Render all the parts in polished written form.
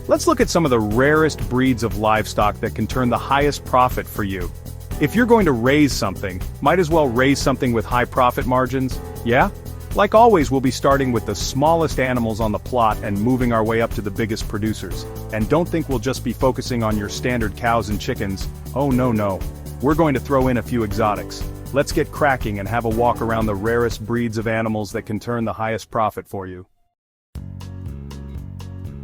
Let's look at some of the rarest breeds of livestock that can turn the highest profit for you. If you're going to raise something, might as well raise something with high profit margins, yeah? Like always, we'll be starting with the smallest animals on the plot and moving our way up to the biggest producers. And don't think we'll just be focusing on your standard cows and chickens. Oh no. We're going to throw in a few exotics. Let's get cracking and have a walk around the rarest breeds of animals that can turn the highest profit for you.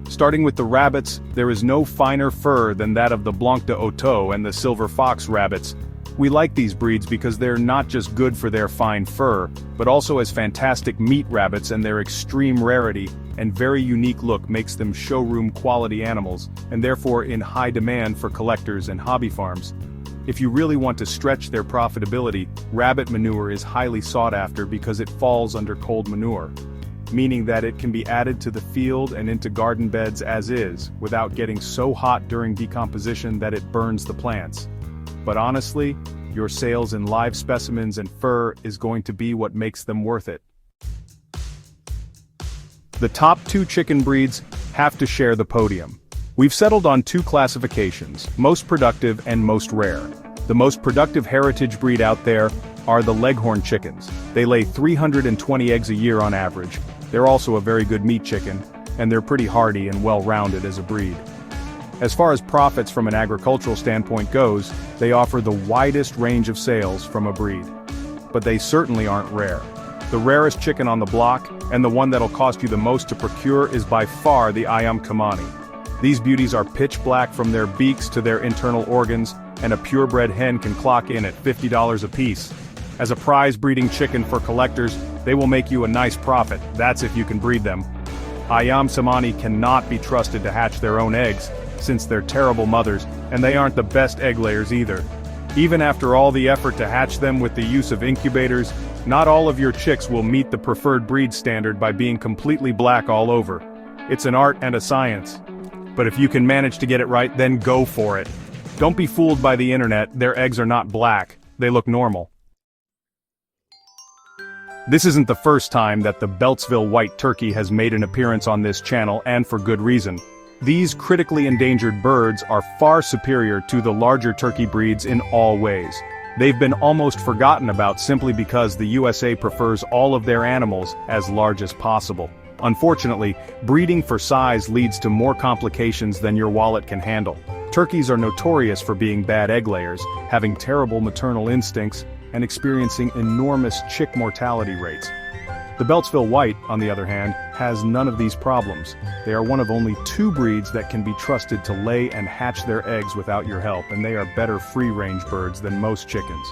Starting with the rabbits, there is no finer fur than that of the Blanc de Hauteux and the silver fox rabbits. We like these breeds because they're not just good for their fine fur, but also as fantastic meat rabbits, and their extreme rarity and very unique look makes them showroom quality animals, and therefore in high demand for collectors and hobby farms. If you really want to stretch their profitability, rabbit manure is highly sought after because it falls under cold manure, meaning that it can be added to the field and into garden beds as is, without getting so hot during decomposition that it burns the plants. But honestly, your sales in live specimens and fur is going to be what makes them worth it. The top 2 chicken breeds have to share the podium. We've settled on 2 classifications, most productive and most rare. The most productive heritage breed out there are the Leghorn chickens. They lay 320 eggs a year on average. They're also a very good meat chicken, and they're pretty hardy and well-rounded as a breed. As far as profits from an agricultural standpoint goes, they offer the widest range of sales from a breed. But they certainly aren't rare. The rarest chicken on the block, and the one that'll cost you the most to procure, is by far the Ayam Kamani. These beauties are pitch black from their beaks to their internal organs, and a purebred hen can clock in at $50 a piece. As a prize breeding chicken for collectors, they will make you a nice profit, that's if you can breed them. Ayam Samani cannot be trusted to hatch their own eggs, since they're terrible mothers, and they aren't the best egg layers either. Even after all the effort to hatch them with the use of incubators, not all of your chicks will meet the preferred breed standard by being completely black all over. It's an art and a science. But if you can manage to get it right, then go for it. Don't be fooled by the internet, their eggs are not black, they look normal. This isn't the first time that the Beltsville white turkey has made an appearance on this channel, and for good reason. These critically endangered birds are far superior to the larger turkey breeds in all ways. They've been almost forgotten about simply because the USA prefers all of their animals as large as possible. Unfortunately, breeding for size leads to more complications than your wallet can handle. Turkeys are notorious for being bad egg layers, having terrible maternal instincts, and experiencing enormous chick mortality rates. The Beltsville White, on the other hand, has none of these problems. They are one of only 2 breeds that can be trusted to lay and hatch their eggs without your help, and they are better free-range birds than most chickens.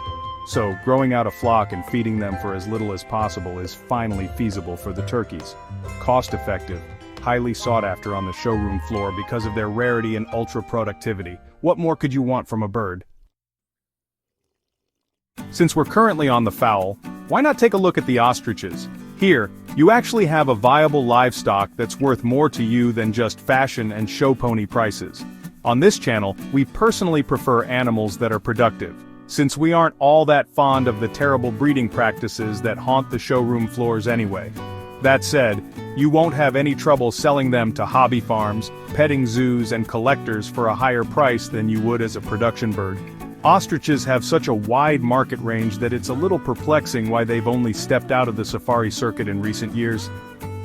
So, growing out a flock and feeding them for as little as possible is finally feasible for the turkeys. Cost-effective, highly sought after on the showroom floor because of their rarity and ultra-productivity. What more could you want from a bird? Since we're currently on the fowl, why not take a look at the ostriches? Here, you actually have a viable livestock that's worth more to you than just fashion and show pony prices. On this channel, we personally prefer animals that are productive, since we aren't all that fond of the terrible breeding practices that haunt the showroom floors anyway. That said, you won't have any trouble selling them to hobby farms, petting zoos, and collectors for a higher price than you would as a production bird. Ostriches have such a wide market range that it's a little perplexing why they've only stepped out of the safari circuit in recent years.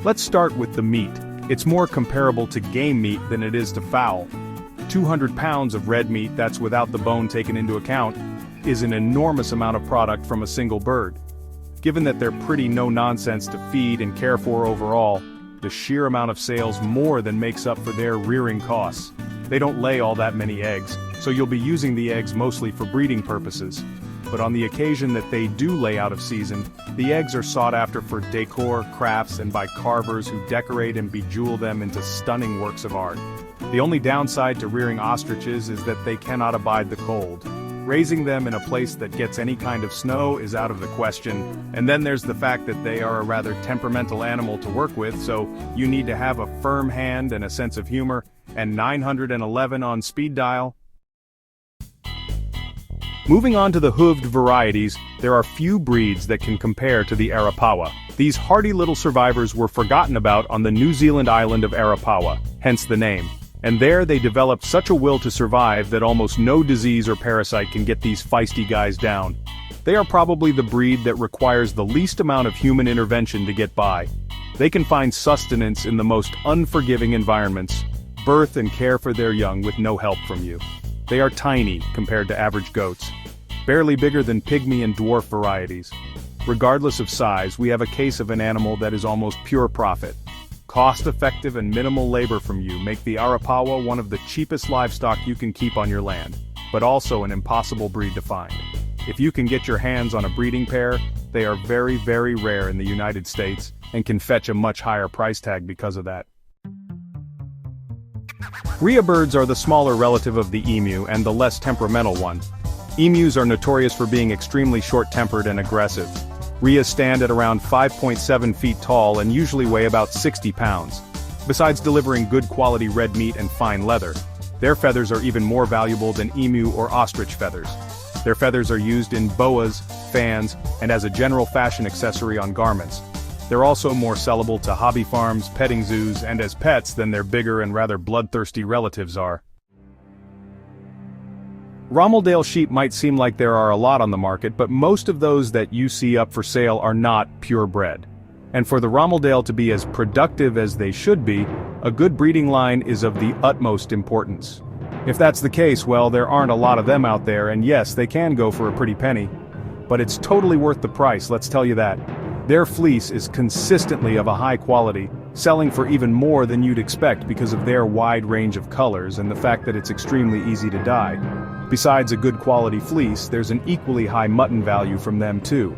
Let's start with the meat. It's more comparable to game meat than it is to fowl. 200 pounds of red meat, that's without the bone taken into account, is an enormous amount of product from a single bird. Given that they're pretty no-nonsense to feed and care for overall, the sheer amount of sales more than makes up for their rearing costs. They don't lay all that many eggs, so you'll be using the eggs mostly for breeding purposes. But on the occasion that they do lay out of season, the eggs are sought after for decor, crafts, and by carvers who decorate and bejewel them into stunning works of art. The only downside to rearing ostriches is that they cannot abide the cold. Raising them in a place that gets any kind of snow is out of the question, and then there's the fact that they are a rather temperamental animal to work with, so you need to have a firm hand and a sense of humor, and 911 on speed dial. Moving on to the hooved varieties, there are few breeds that can compare to the Arapawa. These hardy little survivors were forgotten about on the New Zealand island of Arapawa, hence the name. And there they developed such a will to survive that almost no disease or parasite can get these feisty guys down. They are probably the breed that requires the least amount of human intervention to get by. They can find sustenance in the most unforgiving environments, birth and care for their young with no help from you. They are tiny compared to average goats, barely bigger than pygmy and dwarf varieties. Regardless of size, we have a case of an animal that is almost pure profit. Cost-effective and minimal labor from you make the Arapawa one of the cheapest livestock you can keep on your land, but also an impossible breed to find. If you can get your hands on a breeding pair, they are very, very rare in the United States and can fetch a much higher price tag because of that. Rhea birds are the smaller relative of the emu and the less temperamental one. Emus are notorious for being extremely short-tempered and aggressive. Rheas stand at around 5.7 feet tall and usually weigh about 60 pounds. Besides delivering good quality red meat and fine leather, their feathers are even more valuable than emu or ostrich feathers. Their feathers are used in boas, fans, and as a general fashion accessory on garments. They're also more sellable to hobby farms, petting zoos, and as pets than their bigger and rather bloodthirsty relatives are. Ramaldale sheep might seem like there are a lot on the market, but most of those that you see up for sale are not purebred. And for the Ramaldale to be as productive as they should be, a good breeding line is of the utmost importance. If that's the case, well, there aren't a lot of them out there, and yes, they can go for a pretty penny. But it's totally worth the price, let's tell you that. Their fleece is consistently of a high quality, selling for even more than you'd expect because of their wide range of colors and the fact that it's extremely easy to dye. Besides a good quality fleece, there's an equally high mutton value from them too.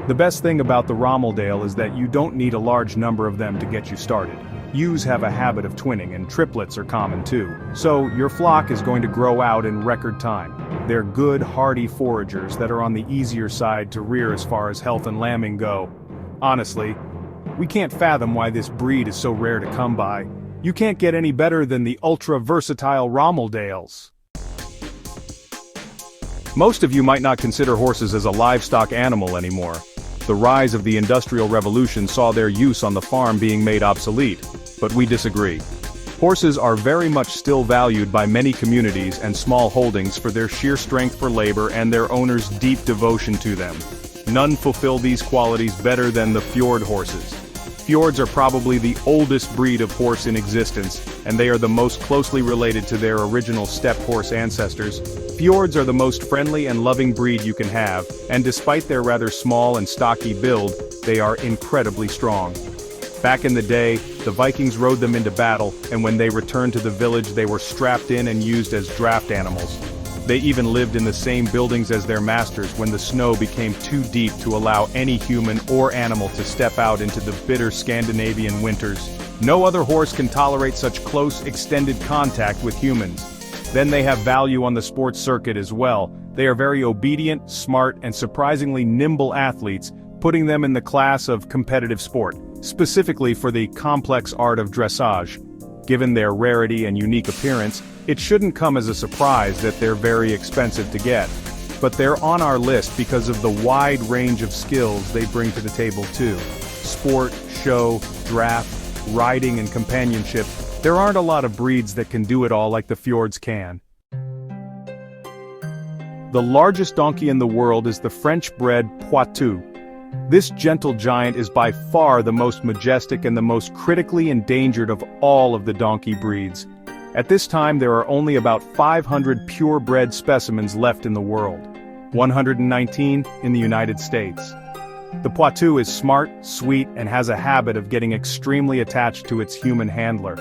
The best thing about the Ramaldale is that you don't need a large number of them to get you started. Ewes have a habit of twinning and triplets are common too, so your flock is going to grow out in record time. They're good, hardy foragers that are on the easier side to rear as far as health and lambing go. Honestly, we can't fathom why this breed is so rare to come by. You can't get any better than the ultra-versatile Ramaldales. Most of you might not consider horses as a livestock animal anymore. The rise of the Industrial Revolution saw their use on the farm being made obsolete, but we disagree. Horses are very much still valued by many communities and small holdings for their sheer strength for labor and their owners' deep devotion to them. None fulfill these qualities better than the Fjord horses. Fjords are probably the oldest breed of horse in existence, and they are the most closely related to their original steppe horse ancestors. Fjords are the most friendly and loving breed you can have, and despite their rather small and stocky build, they are incredibly strong. Back in the day, the Vikings rode them into battle, and when they returned to the village they were strapped in and used as draft animals. They even lived in the same buildings as their masters when the snow became too deep to allow any human or animal to step out into the bitter Scandinavian winters. No other horse can tolerate such close, extended contact with humans. Then they have value on the sports circuit as well. They are very obedient, smart, and surprisingly nimble athletes, putting them in the class of competitive sport, specifically for the complex art of dressage. Given their rarity and unique appearance, it shouldn't come as a surprise that they're very expensive to get. But they're on our list because of the wide range of skills they bring to the table too. Sport, show, draft, riding and companionship. There aren't a lot of breeds that can do it all like the Fjords can. The largest donkey in the world is the French-bred Poitou. This gentle giant is by far the most majestic and the most critically endangered of all of the donkey breeds. At this time there are only about 500 purebred specimens left in the world, 119 in the United States. The Poitou is smart, sweet, and has a habit of getting extremely attached to its human handler.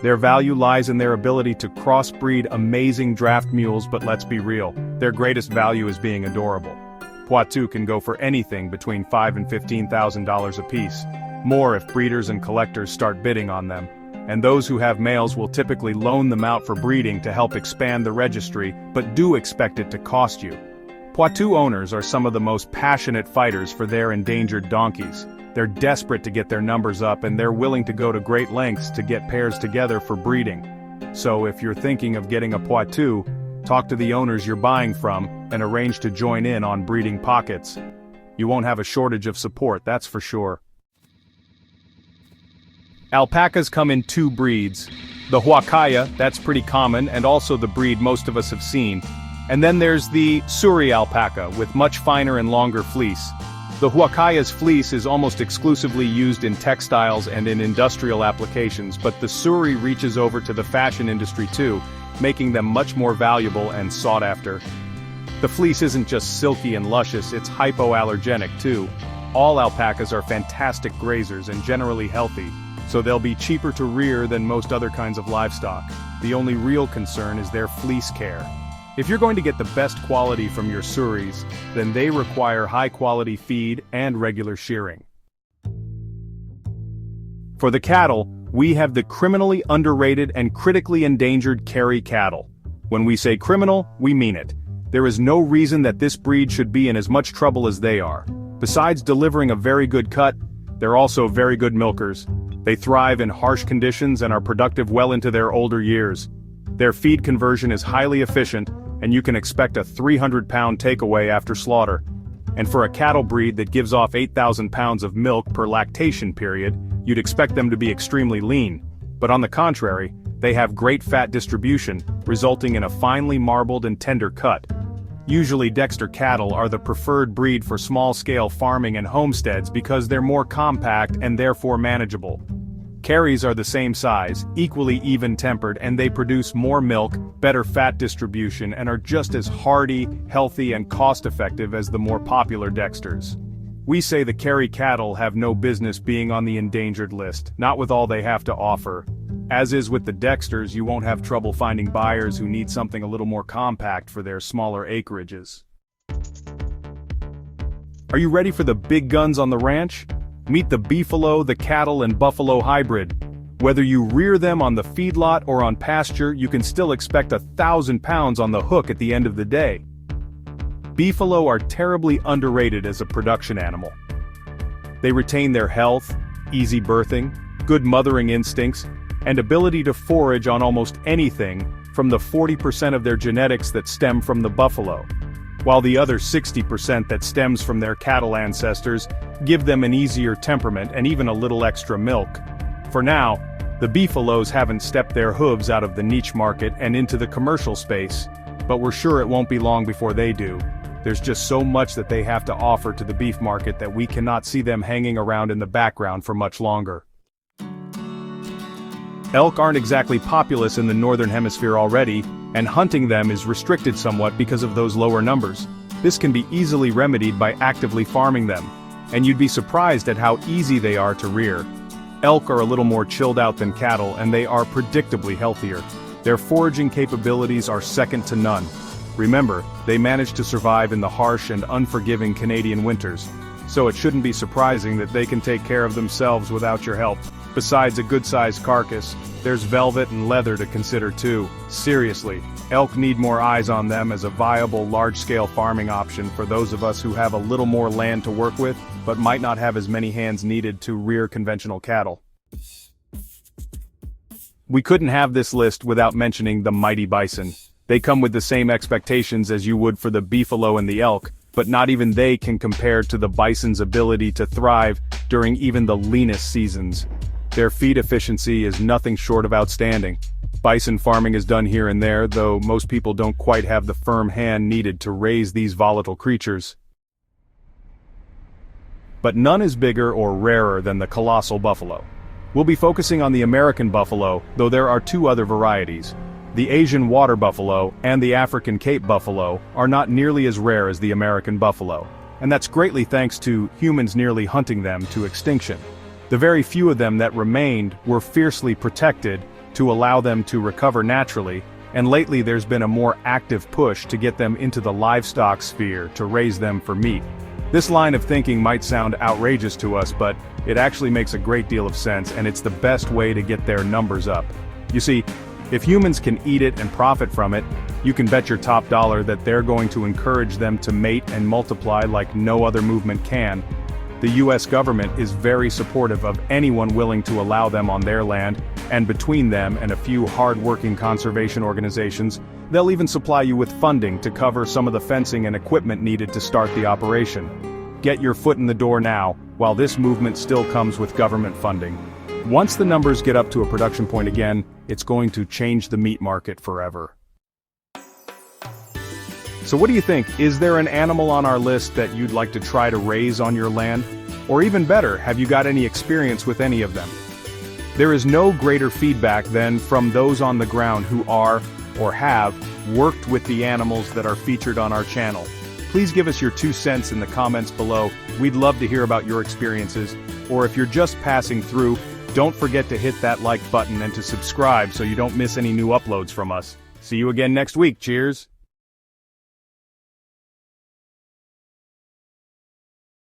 Their value lies in their ability to crossbreed amazing draft mules, but let's be real, their greatest value is being adorable. Poitou can go for anything between $5,000 and $15,000 apiece, more if breeders and collectors start bidding on them. And those who have males will typically loan them out for breeding to help expand the registry, but do expect it to cost you. Poitou owners are some of the most passionate fighters for their endangered donkeys. They're desperate to get their numbers up and they're willing to go to great lengths to get pairs together for breeding. So if you're thinking of getting a Poitou, talk to the owners you're buying from and arrange to join in on breeding pockets. You won't have a shortage of support, that's for sure. Alpacas come in two breeds. The Huacaya, that's pretty common and also the breed most of us have seen. And then there's the Suri alpaca with much finer and longer fleece. The Huacaya's fleece is almost exclusively used in textiles and in industrial applications, but the Suri reaches over to the fashion industry too, making them much more valuable and sought after. The fleece isn't just silky and luscious, it's hypoallergenic too. All alpacas are fantastic grazers and generally healthy, so they'll be cheaper to rear than most other kinds of livestock. The only real concern is their fleece care. If you're going to get the best quality from your Suris, then they require high-quality feed and regular shearing. For the cattle, we have the criminally underrated and critically endangered Kerry cattle. When we say criminal, we mean it. There is no reason that this breed should be in as much trouble as they are. Besides delivering a very good cut, they're also very good milkers. They thrive in harsh conditions and are productive well into their older years. Their feed conversion is highly efficient, and you can expect a 300-pound takeaway after slaughter. And for a cattle breed that gives off 8,000 pounds of milk per lactation period, you'd expect them to be extremely lean. But on the contrary, they have great fat distribution, resulting in a finely marbled and tender cut. Usually Dexter cattle are the preferred breed for small-scale farming and homesteads because they're more compact and therefore manageable. Kerrys are the same size, equally even-tempered, and they produce more milk, better fat distribution, and are just as hardy, healthy, and cost-effective as the more popular Dexters. We say the Kerry cattle have no business being on the endangered list, not with all they have to offer. As is with the Dexters, you won't have trouble finding buyers who need something a little more compact for their smaller acreages. Are you ready for the big guns on the ranch? Meet the Beefalo, the cattle and buffalo hybrid. Whether you rear them on the feedlot or on pasture, you can still expect 1,000 pounds on the hook at the end of the day. Beefalo are terribly underrated as a production animal. They retain their health, easy birthing, good mothering instincts, and ability to forage on almost anything from the 40% of their genetics that stem from the buffalo, while the other 60% that stems from their cattle ancestors give them an easier temperament and even a little extra milk. For now, the Beefalos haven't stepped their hooves out of the niche market and into the commercial space, but we're sure it won't be long before they do. There's just so much that they have to offer to the beef market that we cannot see them hanging around in the background for much longer. Elk aren't exactly populous in the northern hemisphere already, and hunting them is restricted somewhat because of those lower numbers. This can be easily remedied by actively farming them, and you'd be surprised at how easy they are to rear. Elk are a little more chilled out than cattle, and they are predictably healthier. Their foraging capabilities are second to none. Remember, they manage to survive in the harsh and unforgiving Canadian winters, so it shouldn't be surprising that they can take care of themselves without your help. Besides a good-sized carcass, there's velvet and leather to consider too. Seriously, elk need more eyes on them as a viable large-scale farming option for those of us who have a little more land to work with, but might not have as many hands needed to rear conventional cattle. We couldn't have this list without mentioning the mighty bison. They come with the same expectations as you would for the beefalo and the elk, but not even they can compare to the bison's ability to thrive during even the leanest seasons. Their feed efficiency is nothing short of outstanding. Bison farming is done here and there, though most people don't quite have the firm hand needed to raise these volatile creatures. But none is bigger or rarer than the colossal buffalo. We'll be focusing on the American buffalo, though there are two other varieties. The Asian water buffalo and the African Cape buffalo are not nearly as rare as the American buffalo, and that's greatly thanks to humans nearly hunting them to extinction. The very few of them that remained were fiercely protected to allow them to recover naturally, and lately there's been a more active push to get them into the livestock sphere to raise them for meat. This line of thinking might sound outrageous to us, but it actually makes a great deal of sense, and it's the best way to get their numbers up. You see, if humans can eat it and profit from it, you can bet your top dollar that they're going to encourage them to mate and multiply like no other movement can. The US government is very supportive of anyone willing to allow them on their land, and between them and a few hard-working conservation organizations, they'll even supply you with funding to cover some of the fencing and equipment needed to start the operation. Get your foot in the door now, while this movement still comes with government funding. Once the numbers get up to a production point again, it's going to change the meat market forever. So what do you think? Is there an animal on our list that you'd like to try to raise on your land? Or even better, have you got any experience with any of them? There is no greater feedback than from those on the ground who are, or have, worked with the animals that are featured on our channel. Please give us your 2 cents in the comments below. We'd love to hear about your experiences. Or if you're just passing through, don't forget to hit that like button and to subscribe so you don't miss any new uploads from us. See you again next week. Cheers!